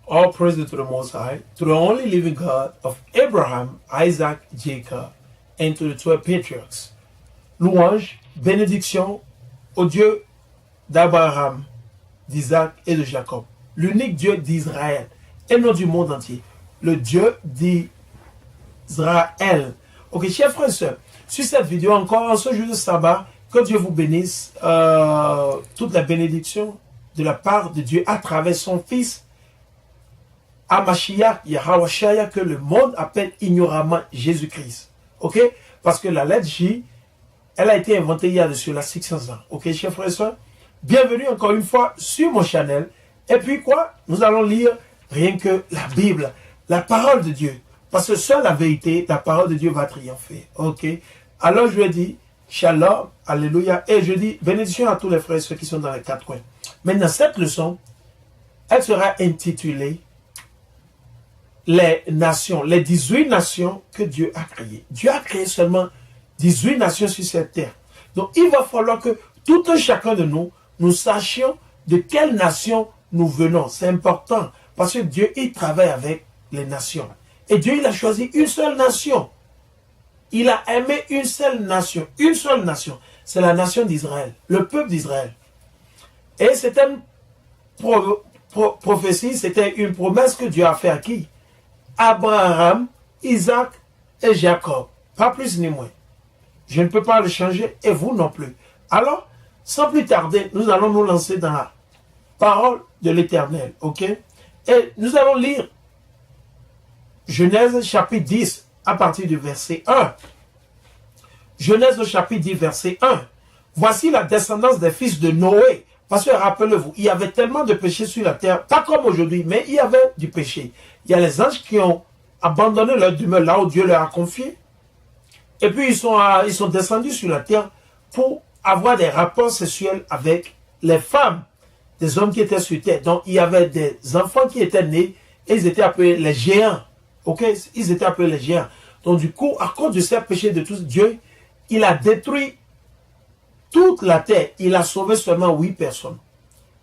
All praise to the Most High, to the only living God of Abraham, Isaac, Jacob, and to the 12 patriarchs. Louange, bénédiction au Dieu d'Abraham, d'Isaac et de Jacob. L'unique Dieu d'Israël et non du monde entier. Le Dieu d'Israël. Ok, chers frères et sœurs, sur cette vidéo encore, en ce jour de sabbat, que Dieu vous bénisse. Toute la bénédiction de la part de Dieu à travers son Fils, Hamashiach, Yahawashaya, que le monde appelle ignoramment Jésus-Christ. Ok? Parce que la lettre J, elle a été inventée il y a dessus la 600 ans. Ok, chers frères et sœurs? Bienvenue encore une fois sur mon channel. Et puis quoi? Nous allons lire rien que la Bible, la parole de Dieu. Parce que seule la vérité, la parole de Dieu va triompher. Ok? Alors je dis Shalom, Alléluia. Et je dis bénédiction à tous les frères et sœurs qui sont dans les quatre coins. Maintenant, cette leçon, elle sera intitulée les nations, les 18 nations que Dieu a créées. Dieu a créé seulement 18 nations sur cette terre. Donc, il va falloir que tout un chacun de nous, nous sachions de quelle nation nous venons. C'est important parce que Dieu, il travaille avec les nations. Et Dieu, il a choisi une seule nation. Il a aimé une seule nation. Une seule nation. C'est la nation d'Israël, le peuple d'Israël. Et c'était une prophétie, c'était une promesse que Dieu a fait à qui? Abraham, Isaac et Jacob. Pas plus ni moins. Je ne peux pas le changer et vous non plus. Alors, sans plus tarder, nous allons nous lancer dans la parole de l'Éternel. Ok? Et nous allons lire Genèse chapitre 10 à partir du verset 1. Genèse chapitre 10 verset 1. Voici la descendance des fils de Noé. Parce que rappelez-vous, il y avait tellement de péchés sur la terre, pas comme aujourd'hui, mais il y avait du péché. Il y a les anges qui ont abandonné leur demeure là où Dieu leur a confié. Et puis ils sont descendus sur la terre pour avoir des rapports sexuels avec les femmes des hommes qui étaient sur terre. Donc il y avait des enfants qui étaient nés et ils étaient appelés les géants. Ok? Ils étaient appelés les géants. Donc du coup, à cause de ces péchés de tous, Dieu, il a détruit toute la terre. Il a sauvé seulement 8 personnes.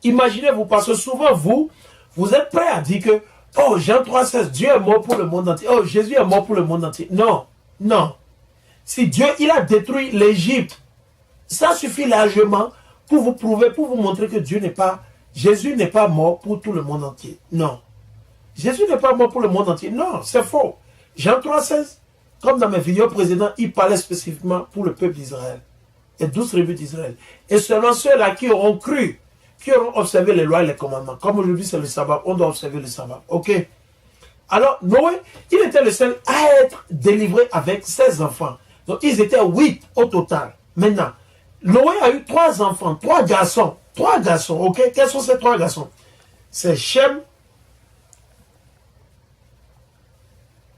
Imaginez-vous, parce que souvent vous êtes prêts à dire que, oh, Jean 3,16, Dieu est mort pour le monde entier. Oh, Jésus est mort pour le monde entier. Non, non. Si Dieu, il a détruit l'Égypte, ça suffit largement pour vous prouver, pour vous montrer que Jésus n'est pas mort pour tout le monde entier. Non. Jésus n'est pas mort pour le monde entier. Non, c'est faux. Jean 3,16, comme dans mes vidéos précédentes, il parlait spécifiquement pour le peuple d'Israël. Les 12 tribus d'Israël. Et seulement ceux-là qui auront cru, qui auront observé les lois et les commandements. Comme aujourd'hui c'est le sabbat, on doit observer le sabbat. Ok? Alors, Noé, il était le seul à être délivré avec ses enfants. Donc, ils étaient 8 au total. Maintenant, Noé a eu 3 enfants, 3 garçons. 3 garçons, ok? Quels sont ces 3 garçons? C'est Shem,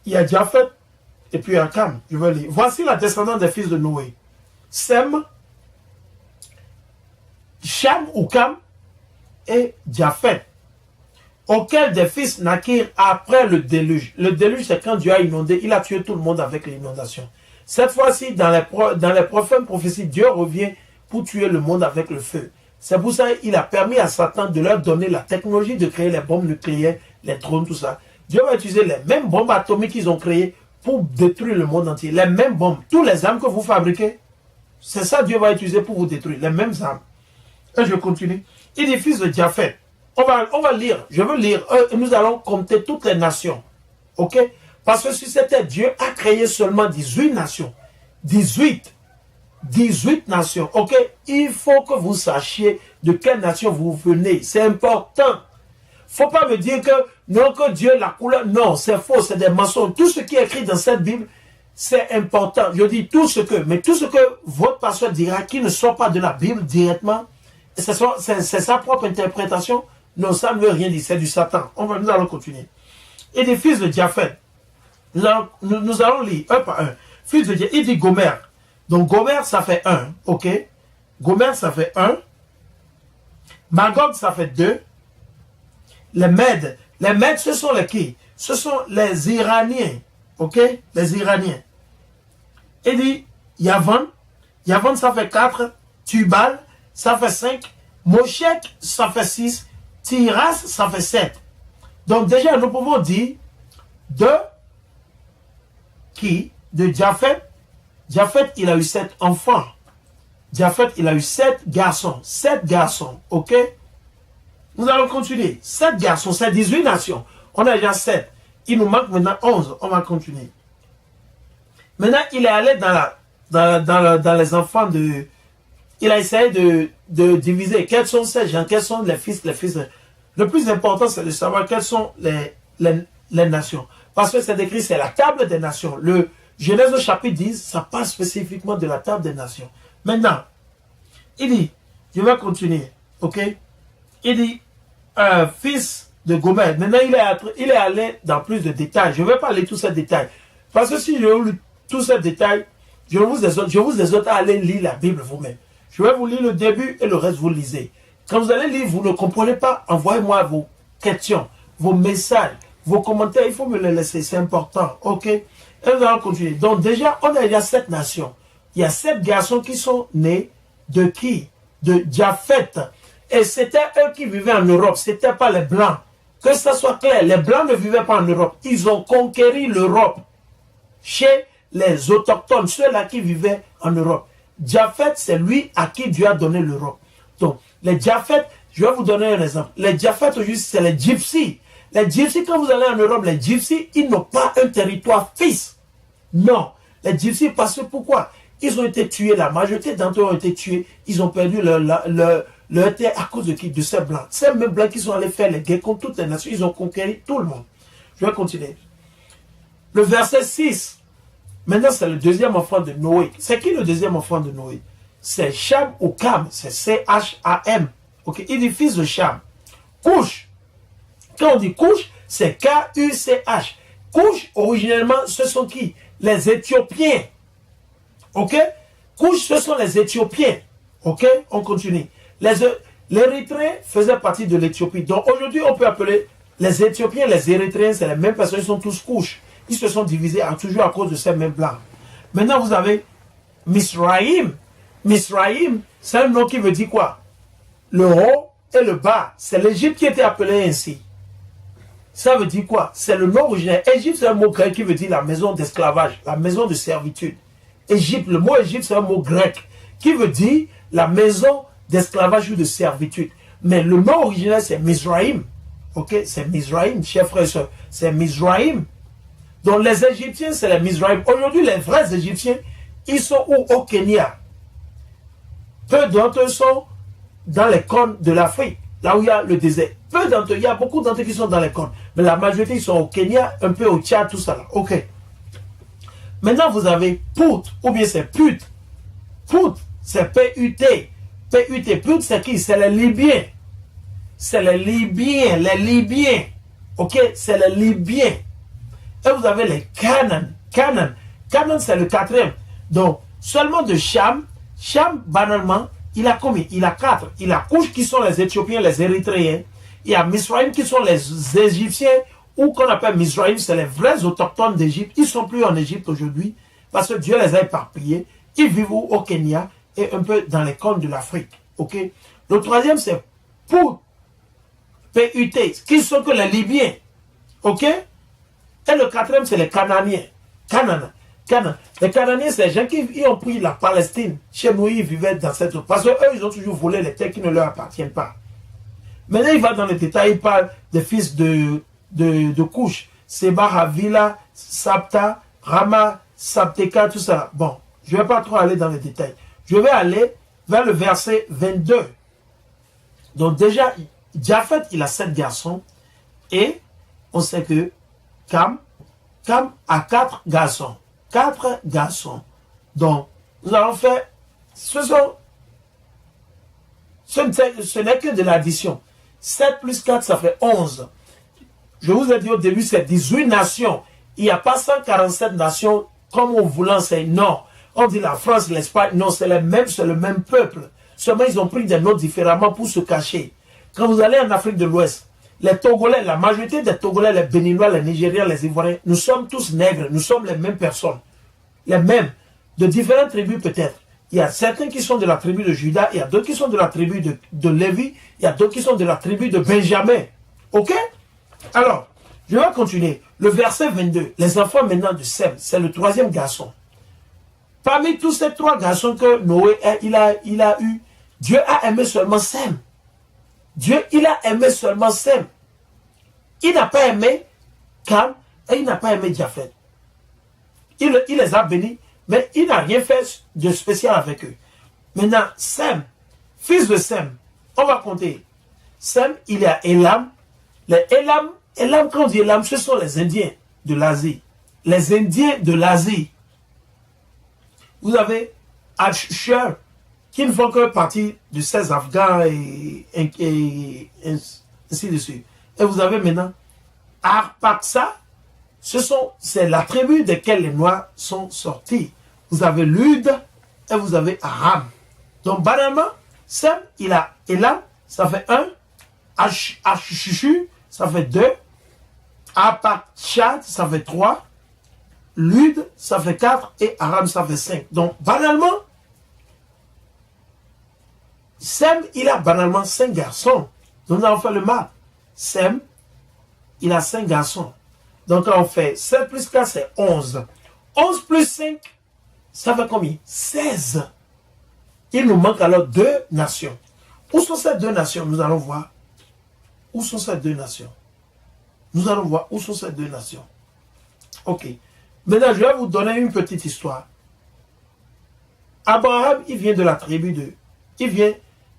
il y a Japheth, et puis il y a Cam. Je vais lire. Voici la descendance des fils de Noé. Sem, Cham ou Cam et Japheth, auquel des fils naquirent après le déluge. Le déluge, c'est quand Dieu a inondé, il a tué tout le monde avec l'inondation. Cette fois-ci, dans les profanes prophéties, Dieu revient pour tuer le monde avec le feu. C'est pour ça qu'il a permis à Satan de leur donner la technologie de créer les bombes nucléaires, les drones, tout ça. Dieu va utiliser les mêmes bombes atomiques qu'ils ont créées pour détruire le monde entier. Les mêmes bombes, tous les armes que vous fabriquez, c'est ça Dieu va utiliser pour vous détruire, les mêmes armes. Et je continue. Il dit fils de Japheth. On va lire, je veux lire. Nous allons compter toutes les nations. Ok? Parce que si c'était Dieu a créé seulement 18 nations. 18 nations. Ok? Il faut que vous sachiez de quelle nation vous venez. C'est important. Faut pas me dire que non, que Dieu, la couleur. Non, c'est faux, c'est des mensonges. Tout ce qui est écrit dans cette Bible, c'est important. Je dis mais tout ce que votre pasteur dira qui ne sort pas de la Bible directement, c'est sa propre interprétation. Non, ça ne veut rien dire, c'est du Satan. Nous allons continuer. Et des fils de Japheth. Là, nous allons lire un par un. Fils de Japheth, il dit Gomer. Donc Gomer, ça fait 1. Ok? Gomer, ça fait 1. Magog, ça fait 2. Les Mèdes, ce sont les qui? Ce sont les Iraniens. Ok? Les Iraniens. Il dit Yavan. Yavan, ça fait 4. Tubal, ça fait 5. Moshek, ça fait 6. Tiras, ça fait 7. Donc déjà, nous pouvons dire de qui? De Japhet. Japhet, il a eu 7 enfants. Japhet, il a eu 7 garçons. 7 garçons, ok? Nous allons continuer. 7 garçons, c'est 18 nations. On a déjà 7. Il nous manque maintenant 11. On va continuer. Maintenant, il est allé dans les enfants de... Il a essayé de diviser. Quels sont ces gens? Quels sont les fils? Le plus important, c'est de savoir quelles sont les nations. Parce que c'est écrit, c'est la table des nations. Le Genèse au chapitre 10, ça parle spécifiquement de la table des nations. Maintenant, il dit, je vais continuer, ok? Il dit, fils de Gomer. Maintenant, il est allé dans plus de détails. Je ne vais pas aller tous ces détails. Parce que si je lis tous ces détails, je vous exhorte à aller lire la Bible vous-même. Je vais vous lire le début et le reste, vous lisez. Quand vous allez lire, vous ne comprenez pas, envoyez-moi vos questions, vos messages, vos commentaires. Il faut me les laisser, c'est important, ok? Et nous allons continuer. Donc déjà, on a déjà 7 nations. Il y a 7 garçons qui sont nés de qui? De Japhet. Et c'était eux qui vivaient en Europe, ce n'était pas les Blancs. Que ça soit clair, les Blancs ne vivaient pas en Europe. Ils ont conquéri l'Europe chez les autochtones, ceux-là qui vivaient en Europe. Japhet, c'est lui à qui Dieu a donné l'Europe. Donc, les Japhet, je vais vous donner un exemple. Les Japhet, aujourd'hui, c'est les Gypsies. Les Gypsies, quand vous allez en Europe, les Gypsies, ils n'ont pas un territoire fixe. Non. Les Gypsies, parce que pourquoi? Ils ont été tués, la majorité d'entre eux ont été tués. Ils ont perdu leur terre à cause de qui? De ces Blancs. Ces mêmes Blancs qui sont allés faire les guerres contre toutes les nations, ils ont conquéri tout le monde. Je vais continuer. Le verset 6. Maintenant, c'est le deuxième enfant de Noé. C'est qui le deuxième enfant de Noé? C'est Cham ou Cam. C'est C-H-A-M. Ok, il dit fils de Cham. Couche. Quand on dit couche, c'est K-U-C-H. Couche, originellement, ce sont qui? Les Éthiopiens. Ok? Couche, ce sont les Éthiopiens. Ok? On continue. L'Érythrée faisait partie de l'Éthiopie. Donc aujourd'hui, on peut appeler les Éthiopiens, les Érythréens, c'est les mêmes personnes, ils sont tous couches. Ils se sont divisés toujours à cause de ces mêmes blancs. Maintenant, vous avez Misraïm. Misraïm, c'est un nom qui veut dire quoi? Le haut et le bas. C'est l'Égypte qui était appelée ainsi. Ça veut dire quoi? C'est le nom originel. Égypte, c'est un mot grec qui veut dire la maison d'esclavage, la maison de servitude. Égypte, le mot Égypte, c'est un mot grec qui veut dire la maison d'esclavage ou de servitude. Mais le nom original, c'est Misraïm. Ok? C'est Misraïm, chers frères et sœurs. C'est Misraïm. Donc les Égyptiens, c'est les Misraïm. Aujourd'hui, les vrais Égyptiens, ils sont où? Au Kenya. Peu d'entre eux sont dans les cônes de l'Afrique, là où il y a le désert. Peu d'entre eux, il y a beaucoup d'entre eux qui sont dans les cônes. Mais la majorité, ils sont au Kenya, un peu au Tchad, tout ça là. Ok. Maintenant, vous avez Pout, ou bien c'est Put. Pout, c'est P-U-T. P-U-T, Put, c'est qui? C'est les Libyens. C'est les Libyens. Ok? C'est les Libyens. Et vous avez les Canaan. Canaan, c'est le 4e. Donc, seulement de Cham. Cham, banalement, il a combien? Il a 4. Il a Couche qui sont les Éthiopiens, les Érythréens. Il y a Misraïm qui sont les Égyptiens, ou qu'on appelle Misraïm, c'est les vrais autochtones d'Égypte. Ils ne sont plus en Égypte aujourd'hui, parce que Dieu les a éparpillés. Ils vivent au Kenya et un peu dans les cônes de l'Afrique. Ok? Le 3e, c'est Put. P-U-T. Qui sont que les Libyens. Ok? Et le 4e, c'est les Cananéens. Canaan. Les Cananéens, c'est les gens qui ont pris la Palestine. Chez nous, ils vivaient dans cette zone. Parce qu'eux, ils ont toujours volé les terres qui ne leur appartiennent pas. Maintenant, il va dans les détails. Il parle des fils de Couche. Seba, Havila, Sapta, Rama, Sapteka, tout ça. Bon, je ne vais pas trop aller dans les détails. Je vais aller vers le verset 22. Donc déjà, Japhet, il a 7 garçons. Et on sait que Cam a 4 garçons. 4 garçons. Donc, nous allons faire... Ce n'est que de l'addition. 7 plus 4, ça fait 11. Je vous ai dit au début, c'est 18 nations. Il n'y a pas 147 nations comme on vous l'enseigne. Non. On dit la France, l'Espagne. Non, c'est le même peuple. Seulement, ils ont pris des noms différemment pour se cacher. Quand vous allez en Afrique de l'Ouest, les Togolais, la majorité des Togolais, les Béninois, les Nigériens, les Ivoiriens, nous sommes tous nègres, nous sommes les mêmes personnes. Les mêmes, de différentes tribus peut-être. Il y a certains qui sont de la tribu de Juda, il y a d'autres qui sont de la tribu de Lévi, il y a d'autres qui sont de la tribu de Benjamin. Ok? Alors, je vais continuer. Le verset 22. Les enfants maintenant de Sem, c'est le troisième garçon. Parmi tous ces trois garçons que Noé il a eu, Dieu a aimé seulement Sem. Dieu, il a aimé seulement Sem. Il n'a pas aimé Cam et il n'a pas aimé Japheth. Il les a bénis, mais il n'a rien fait de spécial avec eux. Maintenant, Sem, fils de Sem, on va compter. Sem, il y a Elam. Les Elam, quand on dit Elam, ce sont les Indiens de l'Asie. Les Indiens de l'Asie. Vous avez Asher, qui ne font que partie de ces Afghans et ainsi de suite. Et vous avez maintenant Arpaksa, c'est la tribu desquelles les Noirs sont sortis. Vous avez Lud et vous avez Aram. Donc, banalement, Sem, il a Elam, ça fait 1. Ashishu, ça fait 2. Arpakshad, ça fait 3. Lud, ça fait 4. Et Aram, ça fait 5. Donc, banalement, Sem, il a banalement 5 garçons. Donc, nous allons faire le mal. Sem, il a 5 garçons. Donc, on fait 7 plus 4, c'est 11. 11 plus 5, ça fait combien? 16. Il nous manque alors 2 nations. Où sont ces 2 nations? Nous allons voir. Où sont ces 2 nations? Nous allons voir où sont ces 2 nations. Ok. Maintenant, je vais vous donner une petite histoire. Abraham, il vient de la tribu de... Il vient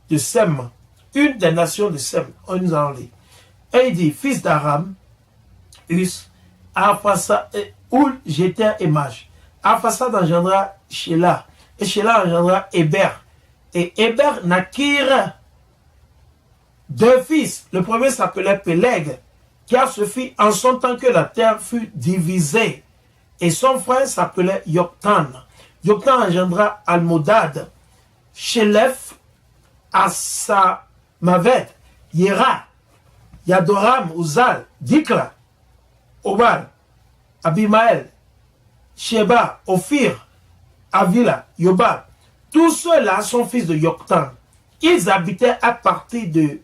de Sem. Une des nations de Sem. Nous allons lire. Et il dit, fils d'Aram, Us, Arphaxad, Oul, Jéter et Maj. Arphaxad engendra Shelah. Et Shelah engendra Héber. Et Héber naquirent 2 fils. Le premier s'appelait Péleg, car ce fit en son temps que la terre fut divisée. Et son frère s'appelait Yoktan. Yoktan engendra Almodad, Shelef, Asamavet, Yera, Yadoram, Uzal, Dikla, Obal, Abimael, Sheba, Ophir, Avila, Yobab. Tous ceux-là sont fils de Yoktan. Ils habitaient à partir de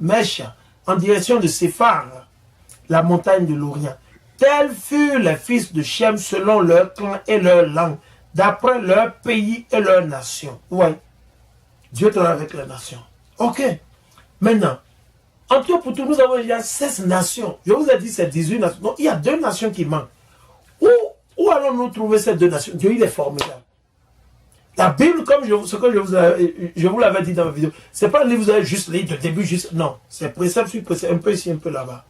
Mesha, en direction de Séphar, la montagne de l'Orient. Tels furent les fils de Shem selon leur clan et leur langue, d'après leur pays et leur nation. Ouais. Dieu est avec les nations. Ok. Maintenant, en tout pour tout, nous avons déjà 16 nations. Je vous ai dit c'est 18 nations. Donc, il y a 2 nations qui manquent. Où allons-nous trouver ces 2 nations? Dieu, il est formidable. La Bible, comme je vous l'avais dit dans ma vidéo, c'est pas un livre que vous avez juste lu de début, juste. Non. C'est précepte sur précepte, un peu ici, un peu là-bas.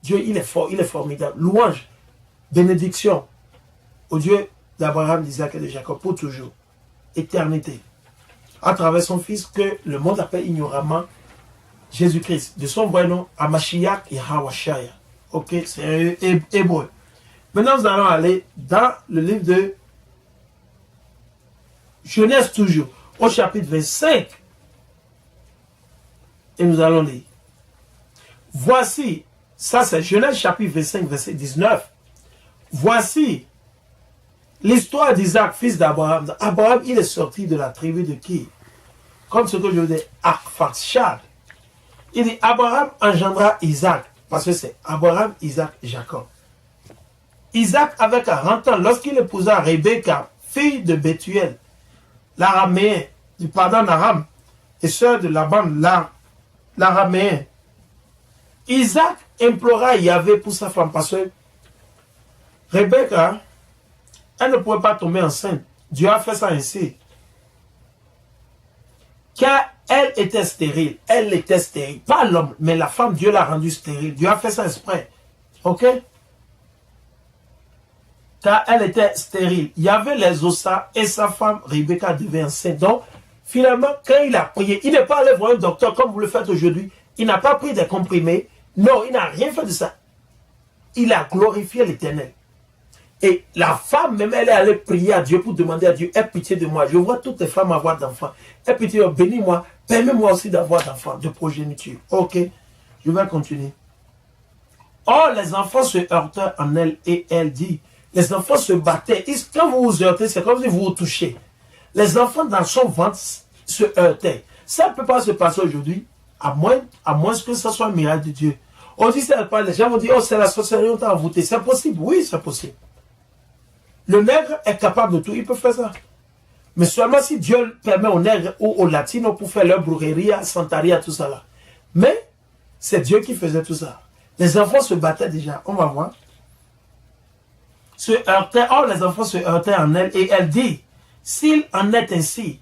Dieu, il est fort, il est formidable. Louange, bénédiction au Dieu d'Abraham, d'Isaac et de Jacob pour toujours. Éternité. À travers son fils que le monde appelle ignoramment Jésus-Christ. De son vrai nom, Amashiach et Hawashaya. Ok, c'est hébreu. Maintenant, nous allons aller dans le livre de Genèse toujours, au chapitre 25. Et nous allons lire. Voici, ça c'est Genèse chapitre 25, verset 19. Voici l'histoire d'Isaac, fils d'Abraham. Abraham, il est sorti de la tribu de qui? Comme ce que je vous dis, Arphaxad. Il dit, Abraham engendra Isaac, parce que c'est Abraham, Isaac, Jacob. Isaac avait 40 ans lorsqu'il épousa Rebecca, fille de Bethuel, l'araméen, du pardon Aram, et sœur de Laban, l'araméen. Isaac implora Yahvé pour sa femme, parce que Rebecca, elle ne pouvait pas tomber enceinte. Dieu a fait ça ainsi. Car elle était stérile. Elle était stérile. Pas l'homme, mais la femme, Dieu l'a rendue stérile. Dieu a fait ça exprès. Ok? Car elle était stérile. Il y avait les ossas et sa femme, Rebecca, devait enceinte. Donc, finalement, quand il a prié, il n'est pas allé voir un docteur comme vous le faites aujourd'hui. Il n'a pas pris des comprimés. Non, il n'a rien fait de ça. Il a glorifié l'Éternel. Et la femme, même, elle est allée prier à Dieu pour demander à Dieu, aie pitié de moi. Je vois toutes les femmes avoir d'enfants. Aie pitié, bénis-moi. Permets-moi aussi d'avoir d'enfants, de progéniture. Ok, je vais continuer. Or, les enfants se heurtaient en elle et elle dit, les enfants se battaient. Quand vous vous heurtez, c'est comme si vous vous touchez. Les enfants dans son ventre se heurtaient. Ça ne peut pas se passer aujourd'hui, à moins que ce soit un miracle de Dieu. On dit ça, les gens vont dire, oh, c'est la sorcellerie, on t'a envoûté. C'est possible, oui, c'est possible. Le nègre est capable de tout, il peut faire ça. Mais seulement si Dieu permet aux nègres ou aux latinos pour faire leur brujeria, santaria, tout ça là. Mais c'est Dieu qui faisait tout ça. Les enfants se battaient déjà, on va voir. Se heurtaient, oh, les enfants se heurtaient en elle et elle dit, s'il en est ainsi,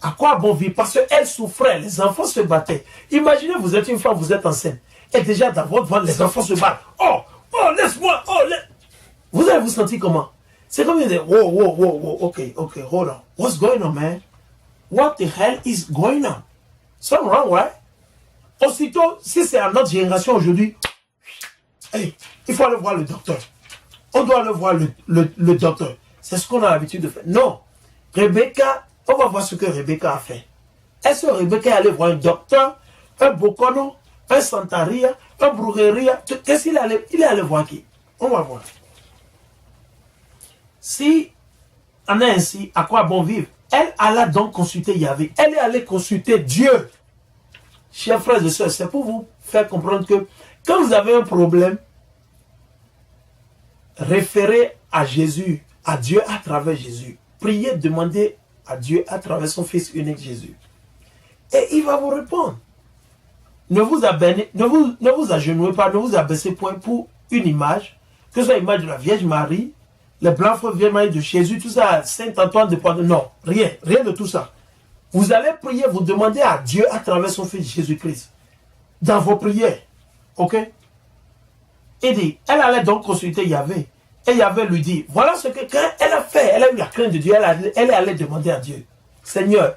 à quoi bon vivre? Parce qu'elle souffrait, les enfants se battaient. Imaginez, vous êtes une femme, vous êtes enceinte. Et déjà, dans votre ventre, les enfants se battent. Oh, oh, laisse-moi, oh, laisse. Vous allez vous sentir comment? C'est comme dire, wow, wow, wow, wow, ok, hold on. What's going on, man? What the hell is going on? Something wrong, right? Aussitôt, si c'est à notre génération aujourd'hui, hey, il faut aller voir le docteur. On doit aller voir le docteur. C'est ce qu'on a l'habitude de faire. Non. Rebecca, on va voir ce que Rebecca a fait. Est-ce que Rebecca est allée voir un docteur, un bokono, un santaria, un brujeria? Qu'est-ce qu'il est allé? Il est allé voir qui? On va voir. Si on est ainsi, à quoi bon vivre? Elle alla donc consulter Yahvé. Elle est allée consulter Dieu. Chers frères et sœurs, c'est pour vous faire comprendre que quand vous avez un problème, référez à Jésus, à Dieu à travers Jésus. Priez, demandez à Dieu à travers son Fils unique Jésus. Et il va vous répondre. Ne vous agenouillez pas, ne vous abaissez point pour une image, que ce soit l'image de la Vierge Marie, les blancs Vierge Marie de Jésus, tout ça, Saint Antoine de Padoue. Non, rien de tout ça. Vous allez prier, vous demandez à Dieu à travers son Fils Jésus-Christ. Dans vos prières. Ok? Il dit, elle allait donc consulter Yahvé. Et Yahvé lui dit, voilà ce que quand elle a fait, elle a eu la crainte de Dieu, elle est allée demander à Dieu. Seigneur,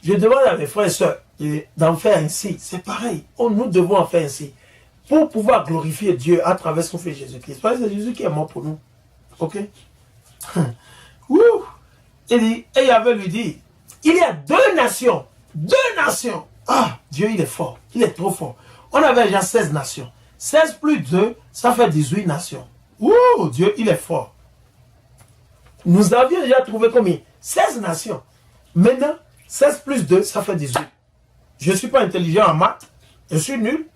je demande à mes frères et sœurs d'en faire ainsi. C'est pareil. Nous devons en faire ainsi. Pour pouvoir glorifier Dieu à travers son Fils Jésus-Christ. Parce que c'est Jésus qui est mort pour nous. Ok? Il dit, et Yahvé lui dit, il y a deux nations. Deux nations. Ah, Dieu, il est fort. Il est trop fort. On avait déjà 16 nations. 16 plus 2, ça fait 18 nations. Ouh, Dieu, il est fort. Nous avions déjà trouvé combien? 16 nations. Maintenant, 16 plus 2, ça fait 18. Je ne suis pas intelligent en maths. Je suis nul.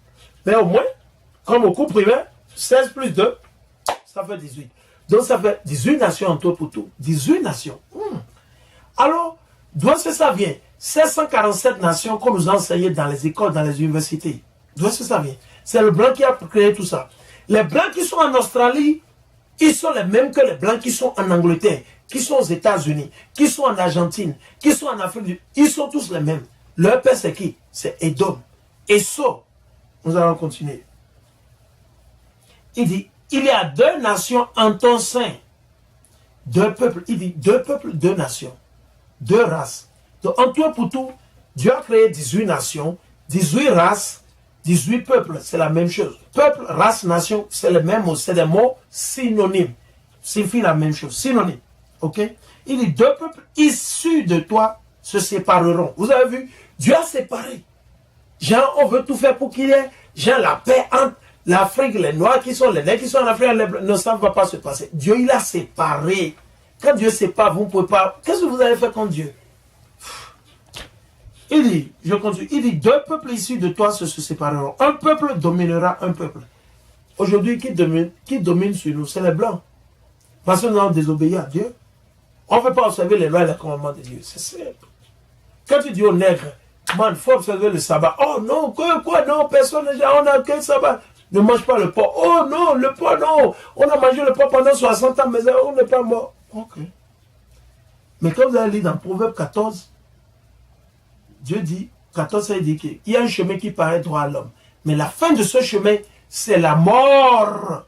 Mais au moins, comme au cours primaire, 16 plus 2, ça fait 18. Donc, ça fait 18 nations en tout pour tout. 18 nations. Alors, d'où est-ce que ça vient? 1647 nations qu'on nous a enseignées dans les écoles, dans les universités. D'où est-ce que ça vient? C'est le blanc qui a créé tout ça. Les blancs qui sont en Australie, ils sont les mêmes que les blancs qui sont en Angleterre, qui sont aux États-Unis, qui sont en Argentine, qui sont en Afrique du Sud. Ils sont tous les mêmes. Leur père, c'est qui? C'est Edom. Et ça, nous allons continuer. Il dit, il y a deux nations en ton sein. Deux peuples. Il dit, deux peuples, deux nations. Deux races. Donc, en tout et pour tout, Dieu a créé 18 nations, 18 races, 18 peuples, c'est la même chose. Peuple, race, nation, c'est le même mot, c'est des mots synonymes. Signifie la même chose, synonyme. Ok? Il dit, deux peuples issus de toi se sépareront. Vous avez vu? Dieu a séparé. Genre, on veut tout faire pour qu'il y ait, genre, la paix entre l'Afrique, les Noirs qui sont, les Nègres qui sont en Afrique, non, ça ne va pas se passer. Dieu, il a séparé. Quand Dieu sépare, vous ne pouvez pas. Qu'est-ce que vous allez faire contre Dieu? Il dit, je continue, il dit, deux peuples issus de toi se sépareront. Un peuple dominera un peuple. Aujourd'hui, qui domine sur nous? C'est les Blancs. Parce que nous avons désobéi à Dieu. On ne veut pas observer les lois et les commandements de Dieu. C'est simple. Quand tu dis aux nègres, man, il faut observer le sabbat. Oh non, quoi, non, personne n'a, on n'a qu'un sabbat. Ne mange pas le porc. Oh non, le porc, non. On a mangé le porc pendant 60 ans, mais on n'est pas mort. Ok. Mais quand vous allez lire dans Proverbe 14, Dieu dit, 14, il dit qu'il y a un chemin qui paraît droit à l'homme. Mais la fin de ce chemin, c'est la mort.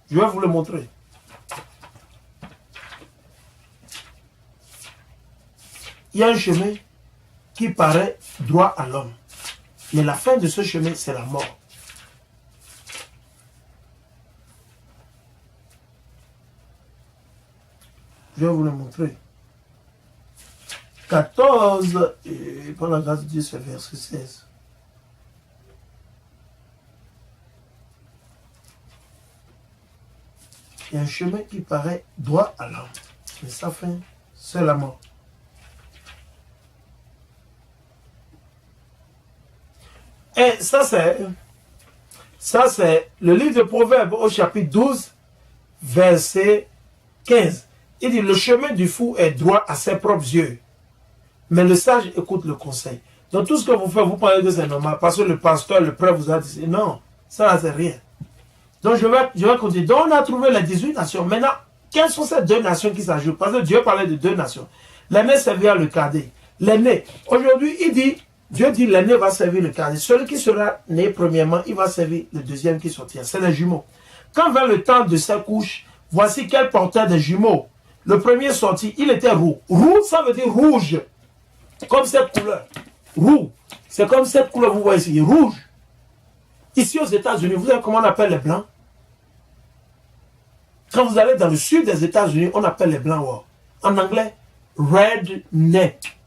Je vais vous le montrer. Il y a un chemin qui paraît droit à l'homme. Mais la fin de ce chemin, c'est la mort. Je vais vous le montrer. 14, et par la grâce de Dieu, c'est verset 16. Il y a un chemin qui paraît droit à l'homme. Mais sa fin, c'est la mort. Et ça, Ça, c'est le livre de Proverbes au chapitre 12, verset 15. Il dit, le chemin du fou est droit à ses propres yeux, mais le sage écoute le conseil. Donc tout ce que vous faites, vous pensez que c'est normal, parce que le pasteur, le prêtre vous a dit, non, ça c'est rien. Donc je vais continuer. Donc on a trouvé les 18 nations. Maintenant, quelles sont ces deux nations qui s'ajoutent? Parce que Dieu parlait de deux nations. L'aîné servira le cadet. L'aîné, aujourd'hui, il dit, Dieu dit, l'aîné va servir le cadet. Celui qui sera né premièrement, il va servir le deuxième qui sortira. C'est les jumeaux. Quand vint le temps de sa couche, voici quel portait des jumeaux. Le premier sorti, il était roux. Roux, ça veut dire rouge. Comme cette couleur. Roux. C'est comme cette couleur, vous voyez ici, rouge. Ici aux États-Unis, vous savez comment on appelle les blancs? Quand vous allez dans le sud des États-Unis, on appelle les blancs, wow. En anglais, redneck.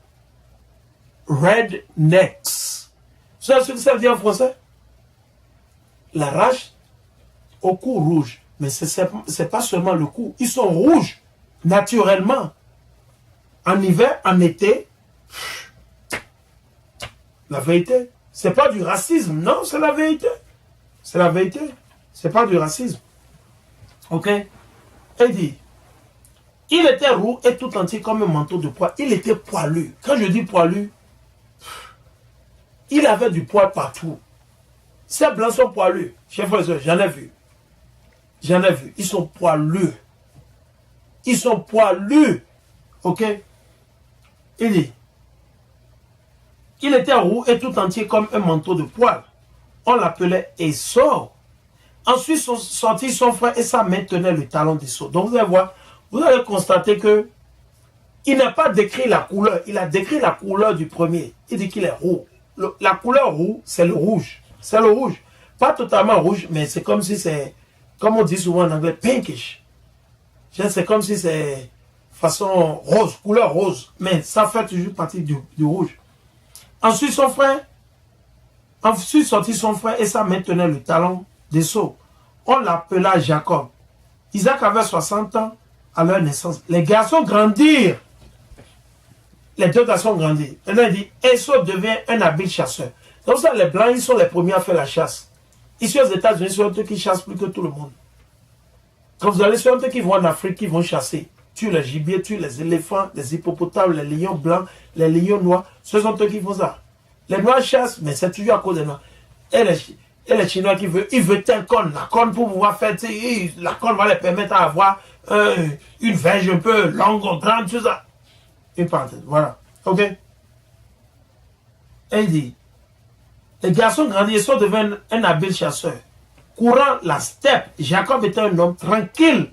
Rednecks. Vous savez ce que ça veut dire en français? La rage au cou rouge. Mais ce n'est pas seulement le cou. Ils sont rouges, naturellement. En hiver, en été, la vérité. Ce n'est pas du racisme, non, c'est la vérité. C'est la vérité. Ce n'est pas du racisme. Ok? Il dit, il était roux et tout entier comme un manteau de poil. Il était poilu. Quand je dis poilu, il avait du poil partout. Ces blancs sont poilus. Chers frères et sœurs, j'en ai vu. J'en ai vu. Ils sont poilus. Ils sont poilus. Ok? Il dit, il était roux et tout entier comme un manteau de poil. On l'appelait Esau. Ensuite sont sortis son frère et sa main tenait le talon d'Esau. Donc vous allez voir, vous allez constater que il n'a pas décrit la couleur. Il a décrit la couleur du premier. Il dit qu'il est roux. La couleur roux, c'est le rouge. C'est le rouge. Pas totalement rouge, mais c'est comme si c'est, comme on dit souvent en anglais, pinkish. C'est comme si c'est façon rose, couleur rose. Mais ça fait toujours partie du rouge. Ensuite sortit son frère et sa main tenait le talon d'Esau. On l'appela Jacob. Isaac avait 60 ans à leur naissance. Les garçons grandirent. Les deux garçons grandirent. Et là, il dit, Esau devient un habile chasseur. Donc ça, les blancs, ils sont les premiers à faire la chasse. Ici aux États-Unis, ce sont eux qui chassent plus que tout le monde. Quand vous allez sur eux qui vont en Afrique, qui vont chasser, tuent les gibiers, tuent les éléphants, les hippopotames, les lions blancs, les lions noirs. Ce sont eux qui font ça. Les noirs chassent, mais c'est toujours à cause des noirs. Et les Chinois qui veulent, ils veulent un corne. La corne pour pouvoir faire, la corne va les permettre d'avoir une verge un peu longue, grande, tout ça. Une parenthèse, voilà. Ok? Et il dit, les garçons grandis, sont devenus un habile chasseur. Courant la steppe, Jacob était un homme tranquille,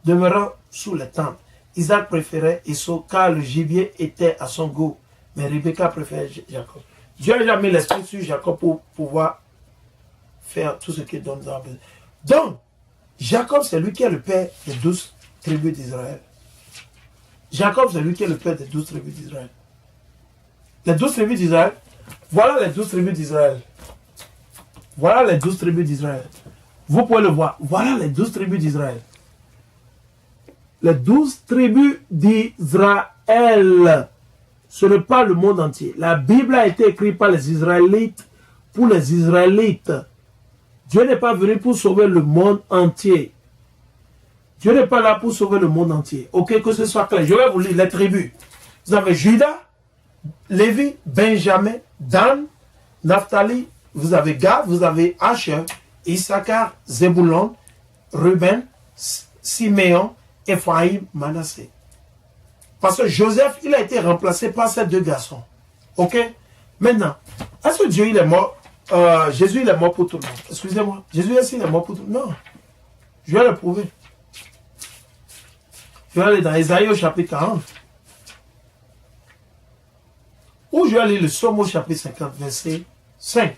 demeurant sous les tentes. Isaac préférait Esau car le gibier était à son goût. Mais Rebecca préférait Jacob. Dieu a déjà mis l'esprit sur Jacob pour pouvoir faire tout ce qu'il donne dans la besoin. Donc, Jacob, c'est lui qui est le père des 12 tribus d'Israël. Jacob, c'est lui qui est le père des 12 tribus d'Israël. Les 12 tribus d'Israël, voilà les 12 tribus d'Israël. Voilà les 12 tribus d'Israël. Vous pouvez le voir. Voilà les 12 tribus d'Israël. Les 12 tribus d'Israël. Ce n'est pas le monde entier. La Bible a été écrite par les Israélites pour les Israélites. Dieu n'est pas venu pour sauver le monde entier. Dieu n'est pas là pour sauver le monde entier. Ok, que ce soit clair. Je vais vous lire les tribus. Vous avez Judas, Lévi, Benjamin, Dan, Naphtali, vous avez Gad, vous avez Asher, Issachar, Zébulon, Ruben, Siméon, Ephraïm, Manassé. Parce que Joseph, il a été remplacé par ces deux garçons. Ok? Maintenant, est-ce que Dieu, il est mort? Jésus, il est mort pour tout le monde. Excusez-moi. Jésus, est-ce qu'il est mort pour tout le monde? Non. Je vais le prouver. Je vais aller dans Ésaïe au chapitre 40. Ou je vais aller le Psaume au chapitre 50, verset 5.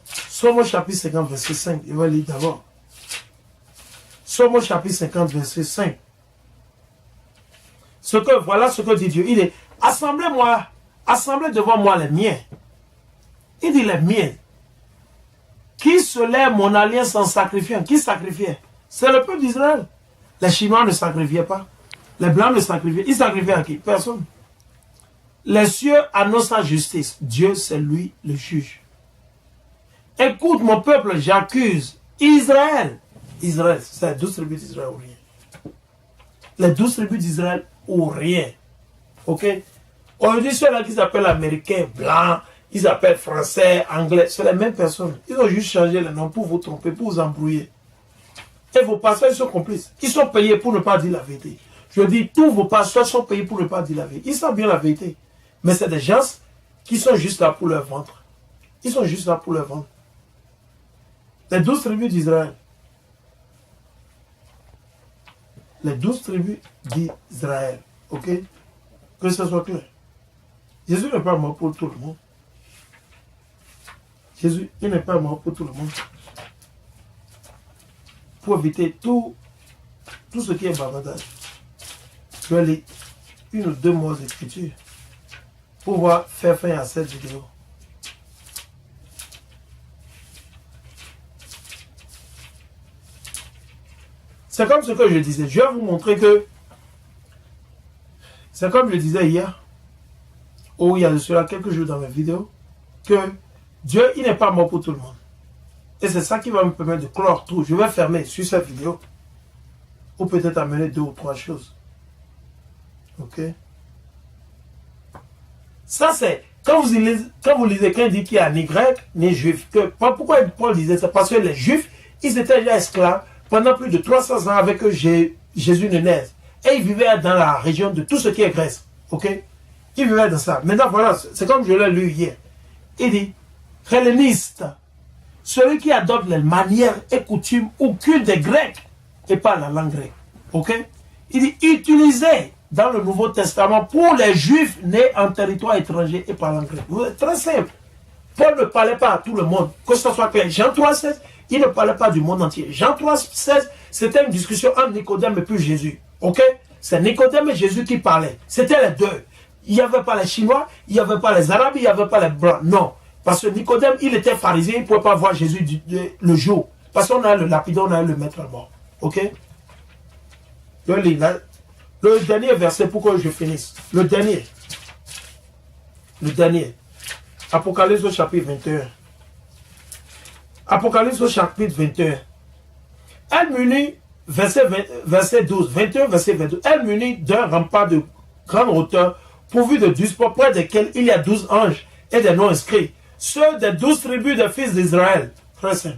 Psaume au chapitre 50, verset 5. Je vais lire d'abord. Psaume au chapitre 50, verset 5. Voilà ce que dit Dieu. Il dit, assemblez-moi, assemblez devant moi les miens. Il dit les miens. Qui scellait mon alliance en sacrifiant? Qui sacrifiait? C'est le peuple d'Israël. Les Chinois ne sacrifiaient pas. Les Blancs ne sacrifiaient. Ils sacrifiaient à qui? Personne. Les cieux annoncent sa justice. Dieu, c'est lui le juge. Écoute mon peuple, j'accuse Israël. Israël, c'est les 12 tribus d'Israël ou rien. Les 12 tribus d'Israël ou rien. Ok? Aujourd'hui, ceux-là qui s'appellent américains, blancs, ils s'appellent français, anglais, c'est les mêmes personnes. Ils ont juste changé le nom pour vous tromper, pour vous embrouiller. Et vos pasteurs, ils sont complices. Ils sont payés pour ne pas dire la vérité. Je dis, tous vos pasteurs sont payés pour ne pas dire la vérité. Ils savent bien la vérité. Mais c'est des gens qui sont juste là pour leur ventre. Ils sont juste là pour leur ventre. Les 12 tribus d'Israël. Les 12 tribus d'Israël. Ok? Que ce soit clair. Jésus n'est pas mort pour tout le monde. Jésus, il n'est pas mort pour tout le monde. Pour éviter tout ce qui est bavardage. Je vais lire une ou deux mots d'écriture pour pouvoir faire fin à cette vidéo. C'est comme ce que je disais. Je vais vous montrer que c'est comme je disais hier, ou il y a de cela quelques jours dans mes vidéos, que Dieu, il n'est pas mort pour tout le monde. Et c'est ça qui va me permettre de clore tout. Je vais fermer sur cette vidéo. Ou peut-être amener 2 ou 3 choses. Ok? Ça c'est, quand vous lisez, quand il dit qu'il y a ni grec, ni juif, pourquoi Paul disait ça? Parce que les juifs, ils étaient déjà esclaves pendant plus de 300 ans avec Jésus ne naisse. Et ils vivaient dans la région de tout ce qui est Grèce. Ok? Ils vivaient dans ça. Maintenant voilà, c'est comme je l'ai lu hier. Il dit, helléniste, celui qui adopte les manières et coutumes ou culte des Grecs et pas la langue grecque. Ok? Il dit, utilisé dans le Nouveau Testament pour les Juifs nés en territoire étranger et parlant grec. Très simple. Paul ne parlait pas à tout le monde. Que ce soit clair. Jean 3,16, il ne parlait pas du monde entier. Jean 3,16, c'était une discussion entre Nicodème et puis Jésus. Ok? C'est Nicodème et Jésus qui parlaient. C'était les deux. Il n'y avait pas les Chinois, il n'y avait pas les Arabes, il n'y avait pas les Blancs. Non. Parce que Nicodème, il était pharisien, il ne pouvait pas voir Jésus le jour. Parce qu'on a le lapidon, on a le maître à mort. Ok? Le dernier verset pour que je finisse. Le dernier. Apocalypse au chapitre 21. Apocalypse au chapitre 21. Elle munit, verset 12, 21, verset 22. Elle munit d'un rempart de grande hauteur, pourvu de 12 portes, près desquels il y a 12 anges et des noms inscrits. Ceux des 12 tribus des fils d'Israël. Très simple.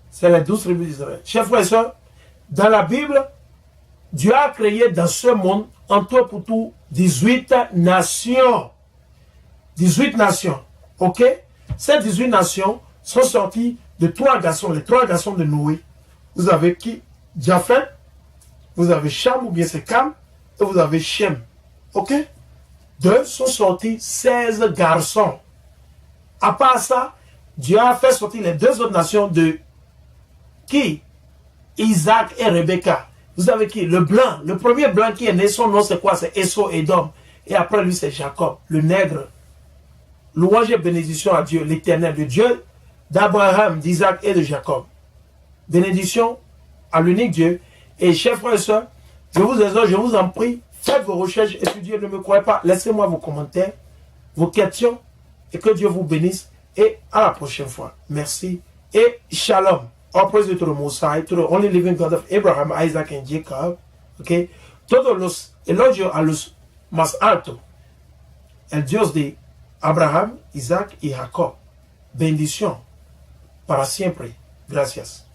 C'est les 12 tribus d'Israël. Chers frères et sœurs, dans la Bible, Dieu a créé dans ce monde, en tout pour tout, 18 nations. 18 nations. Ok? Ces 18 nations sont sorties de 3 garçons, les 3 garçons de Noé. Vous avez qui? Japheth, vous avez Cham ou bien c'est Cam, et vous avez Shem. Ok? D'eux sont sortis 16 garçons. À part ça, Dieu a fait sortir les 2 autres nations de qui? Isaac et Rebecca. Vous avez qui? Le blanc. Le premier blanc qui est né, son nom c'est quoi? C'est Esau Edom. Et après lui c'est Jacob, le nègre. Louange et bénédiction à Dieu, l'éternel, le Dieu d'Abraham, d'Isaac et de Jacob. Bénédiction à l'unique Dieu. Et chers frères et sœurs, je vous exhorte, je vous en prie, faites vos recherches, étudiez, ne me croyez pas. Laissez-moi vos commentaires, vos questions, et que Dieu vous bénisse. Et à la prochaine fois. Merci. Et shalom. All praise to the Most High, to the only living God of Abraham, Isaac and Jacob. Okay? Todos los elogios a los más altos. El Dios de Abraham, Isaac y Jacob. Bendición para siempre. Gracias.